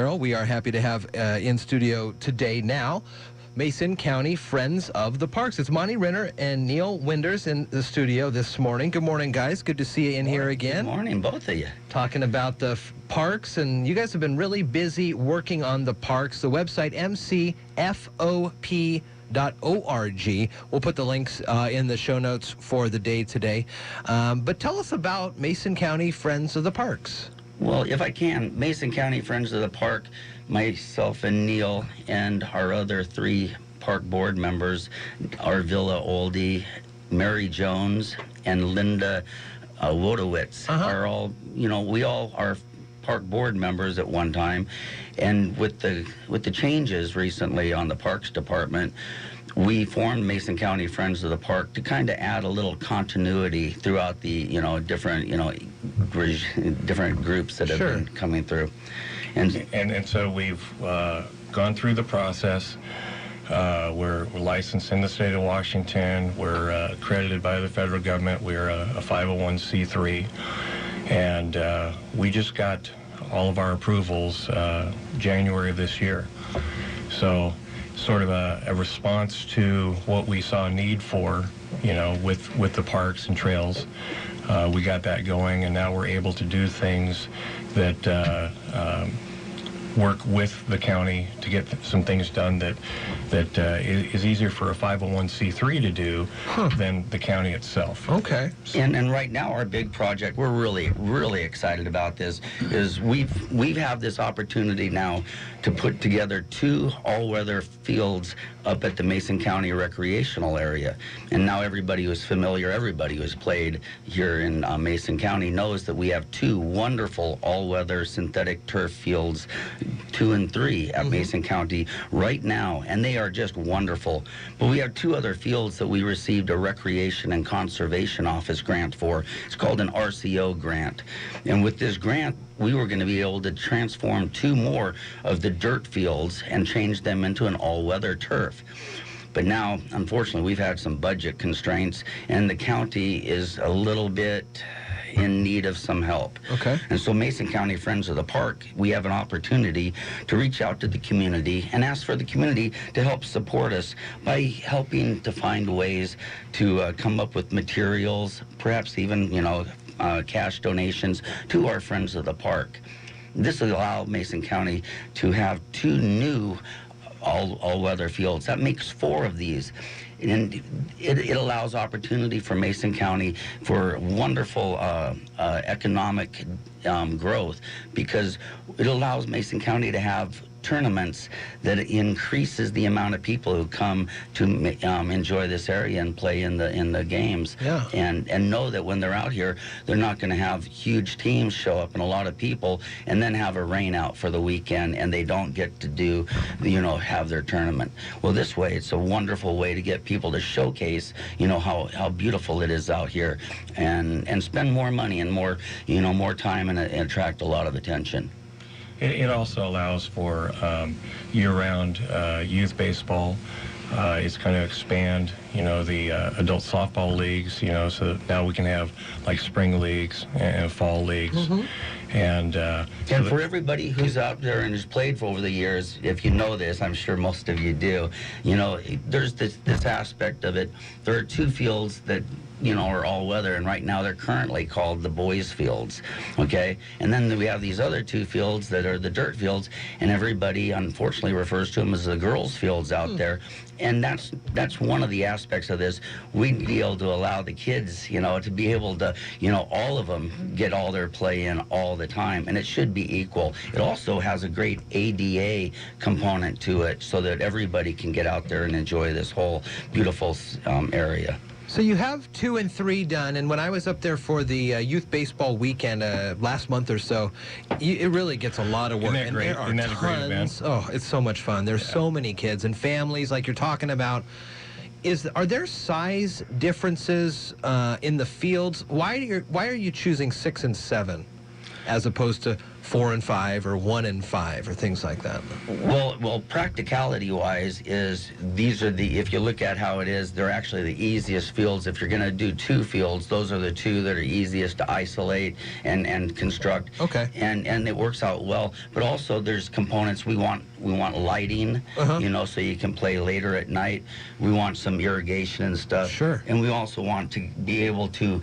We are happy to have in studio today now Mason County Friends of the Parks. It's Monte Ritter and Neal Winders in the studio this morning. Good morning, guys. Good to see you in here again. Good morning, both of you. Talking about the parks, and you guys have been really busy working on the parks. The website, mcfop.org. We'll put the links in the show notes for the day today. But tell us about Mason County Friends of the Parks. Well, if I can, Mason County Friends of the Park, myself and Neal and our other three park board members, Arvilla Oldie, Mary Jones, and Linda Wodowitz are all, we all are park board members at one time. And with the changes recently on the Parks Department, we formed Mason County Friends of the Park to kind of add a little continuity throughout the, different groups that have been coming through. And so we've gone through the process. We're licensed in the state of Washington. We're accredited by the federal government. We're a 501c3. And we just got all of our approvals January of this year. So sort of a response to what we saw need for, with the parks and trails. We got that going, and now we're able to do things that work with the county to get some things done that is easier for a 501c3 to do than the county itself. Okay. And right now our big project, we're really excited about this, is we've have this opportunity now to put together 2 all-weather fields up at the Mason County recreational area. And now everybody who's familiar, everybody who's played here in Mason County knows that we have 2 wonderful all-weather synthetic turf fields, 2 and 3 at Mason County right now, and they are just wonderful. But we have 2 other fields that we received a Recreation and Conservation Office grant for. It's called an RCO grant. And with this grant, we were going to be able to transform 2 more of the dirt fields and change them into an all-weather turf. But now, unfortunately, we've had some budget constraints, and the county is a little bit in need of some help. Okay. And so Mason County Friends of the Park, we have an opportunity to reach out to the community and ask for the community to help support us by helping to find ways to come up with materials, perhaps even, cash donations to our Friends of the Park. This will allow Mason County to have 2 new all-weather fields. That makes 4 of these. And it allows opportunity for Mason County for wonderful economic growth, because it allows Mason County to have tournaments that increases the amount of people who come to enjoy this area and play in the games. Yeah. And know that when they're out here, they're not going to have huge teams show up and a lot of people and then have a rain out for the weekend and they don't get to do, have their tournament. Well, this way, it's a wonderful way to get people to showcase, how beautiful it is out here, and spend more money and more, more time and attract a lot of attention. It also allows for year-round youth baseball. It's going to expand, the adult softball leagues, so that now we can have like spring leagues and fall leagues. And for everybody who's out there and has played for over the years, if you know this, I'm sure most of you do, there's this aspect of it. There are 2 fields that are all weather, and right now they're currently called the boys fields, okay? And then we have these other 2 fields that are the dirt fields, and everybody unfortunately refers to them as the girls fields out there. And that's one of the aspects of this. We'd be able to allow the kids, to be able to, all of them get all their play in all the time, and it should be equal. It also has a great ADA component to it, so that everybody can get out there and enjoy this whole beautiful area. So you have 2 and 3 done, and when I was up there for the youth baseball weekend last month or so, it really gets a lot of work. Isn't that great? And there are Isn't that a great tons. event? Oh, it's so much fun. There's so many kids and families like you're talking about. Are there size differences in the fields? Why are you choosing 6 and 7 as opposed to 4 and 5 or 1 and 5 or things like that? Well, practicality-wise is these are if you look at how it is, they're actually the easiest fields. If you're going to do 2 fields, those are the 2 that are easiest to isolate and construct. Okay. And it works out well. But also there's components we want lighting, you know, so you can play later at night. We want some irrigation and stuff. Sure. And we also want to be able to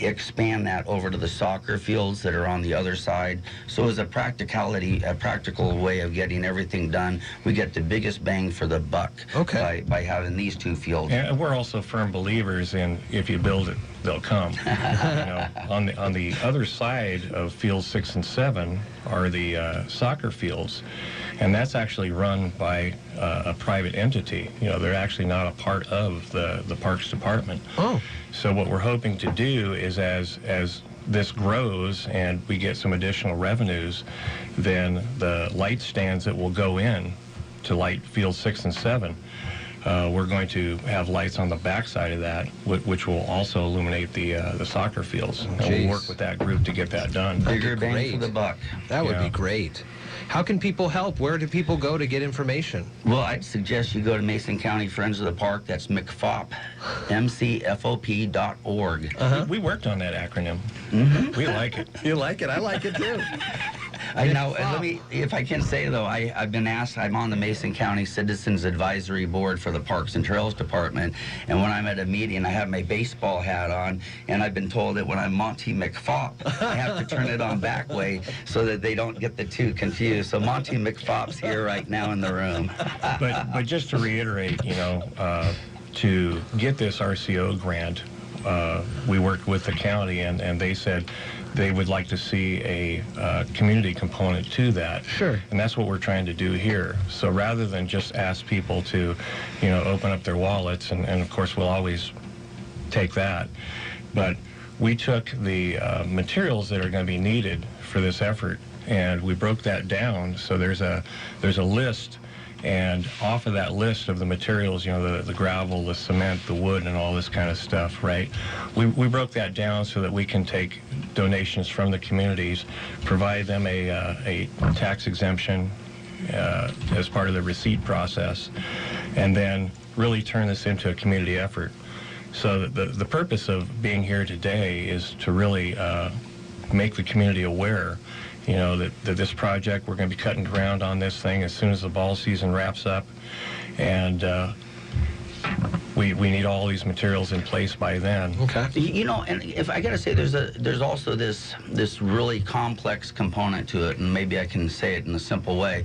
expand that over to the soccer fields that are on the other side. So as a practical way of getting everything done, we get the biggest bang for the buck by having these 2 fields. And we're also firm believers in if you build it, they'll come. You know, on the other side of fields 6 and 7 are the soccer fields, and that's actually run by a private entity. You know, they're actually not a part of the Parks Department. Oh. So what we're hoping to do is as this grows and we get some additional revenues, then the light stands that will go in to light fields 6 and 7, we're going to have lights on the backside of that, which will also illuminate the soccer fields. And we'll work with that group to get that done. Bigger bang for the buck. That would be great. How can people help? Where do people go to get information? Well, I'd suggest you go to Mason County Friends of the Park. That's McFOP, mcfop.org. We worked on that acronym. We like it. You like it? I like it too. Now, let me, if I can say though, I've been asked, I'm on the Mason County Citizens Advisory Board for the Parks and Trails Department, and when I'm at a meeting, I have my baseball hat on, and I've been told that when I'm Monte McFop, I have to turn it on back way so that they don't get the 2 confused. So Monte McFop's here right now in the room. But just to reiterate, you know, to get this RCO grant, we worked with the county, and they said they would like to see a community component to that. Sure. And that's what we're trying to do here. So rather than just ask people to, you know, open up their wallets, and of course we'll always take that, but we took the materials that are going to be needed for this effort, and we broke that down. So there's a list, and off of that list of the materials, you know, the gravel, the cement, the wood, and all this kind of stuff, right? We broke that down so that we can take donations from the communities, provide them a tax exemption as part of the receipt process, and then really turn this into a community effort. So the purpose of being here today is to really make the community aware, you know, that this project, we're going to be cutting ground on this thing as soon as the ball season wraps up, and we need all these materials in place by then. Okay. You know, and if I gotta say, there's also this really complex component to it, and maybe I can say it in a simple way.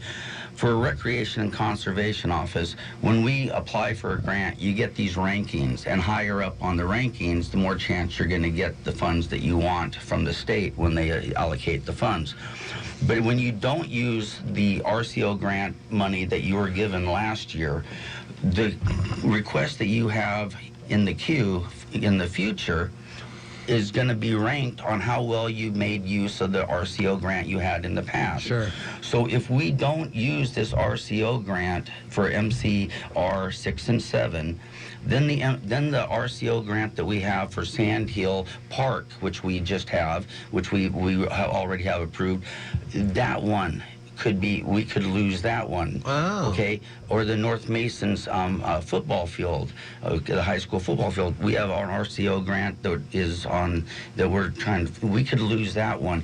For a Recreation and Conservation Office, when we apply for a grant, you get these rankings, and higher up on the rankings, the more chance you're going to get the funds that you want from the state when they allocate the funds. But when you don't use the RCO grant money that you were given last year, the request that you have in the queue in the future is going to be ranked on how well you made use of the RCO grant you had in the past. Sure. So if we don't use this RCO grant for MCR 6 and 7, then the RCO grant that we have for Sand Hill Park, which we just have, which we already have approved, that one we could lose that one. Wow. Okay, or the North Mason's football field, the high school football field. We have our RCO grant that is on that we're trying to. We could lose that one.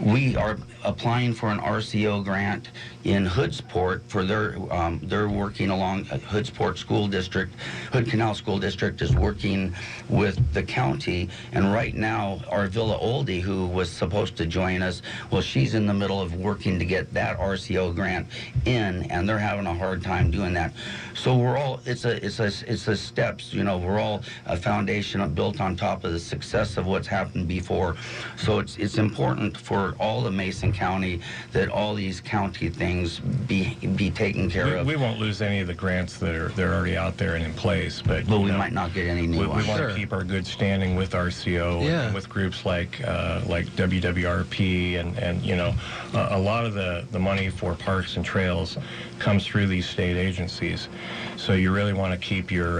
We are applying for an RCO grant in Hoodsport for they're working along Hoodsport School District. Hood Canal School District is working with the county, and right now our Villa Oldie, who was supposed to join us, well, she's in the middle of working to get that RCO grant in, and they're having a hard time doing that. So we're all it's a steps, you know, we're all a foundation built on top of the success of what's happened before. So it's important for all of Mason County that all these county things be taken care of. We won't lose any of the grants that are already out there and in place, but we might not get any new ones. We want to keep our good standing with RCO and with groups like WWRP and you know, a lot of the money for parks and trails comes through these state agencies. So you really want to keep your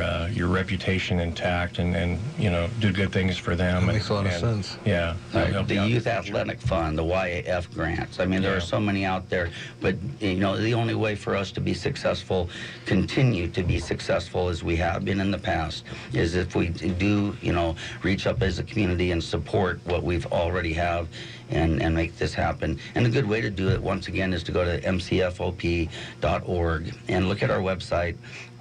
reputation intact and you know, do good things for them. That makes a lot of sense. Yeah. The Youth Athletic Fund, the YAF grant. grants. I mean, there are so many out there, but you know, the only way for us to be successful, continue to be successful as we have been in the past, is if we do, you know, reach up as a community and support what we've already have and make this happen. And a good way to do it, once again, is to go to mcfop.org and look at our website.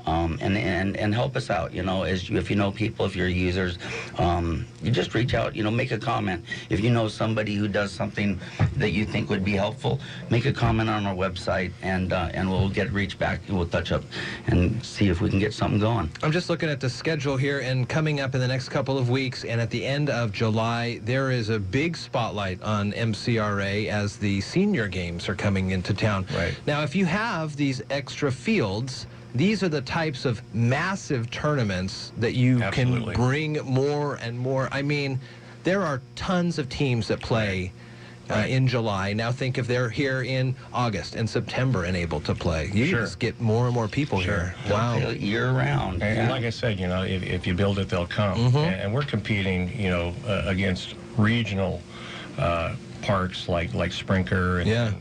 And help us out, you know, if you know people, if you're users, you just reach out, you know, make a comment. If you know somebody who does something that you think would be helpful, make a comment on our website, and we'll reach back, we'll touch up and see if we can get something going. I'm just looking at the schedule here, and coming up in the next couple of weeks and at the end of July, there is a big spotlight on MCRA as the senior games are coming into town. Right. Now, if you have these extra fields, these are the types of massive tournaments that you can bring more and more. I mean, there are tons of teams that play in July. Now think if they're here in August and September and able to play. You just get more and more people here. Wow. Year round. And like I said, you know, if you build it, they'll come. And we're competing, you know, against regional parks like Sprinker and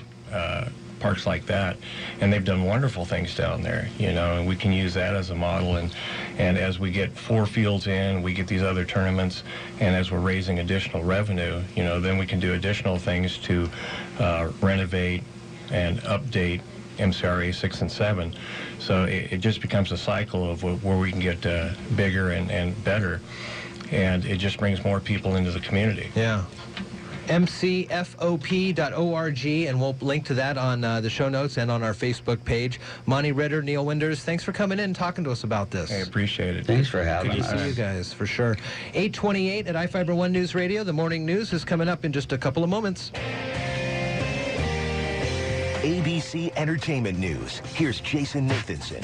parks like that, and they've done wonderful things down there, you know, and we can use that as a model. And as we get 4 fields in, we get these other tournaments, and as we're raising additional revenue, you know, then we can do additional things to renovate and update MCRA 6 and 7. So it just becomes a cycle of where we can get bigger and better, and it just brings more people into the community. Yeah. mcfop.org, and we'll link to that on the show notes and on our Facebook page. Monte, Ritter, Neal Winders, thanks for coming in and talking to us about this. I appreciate it. Thanks for having us. Good to see you guys, for sure. 8:28 at iFiber One News Radio. The morning news is coming up in just a couple of moments. ABC Entertainment News. Here's Jason Nathanson.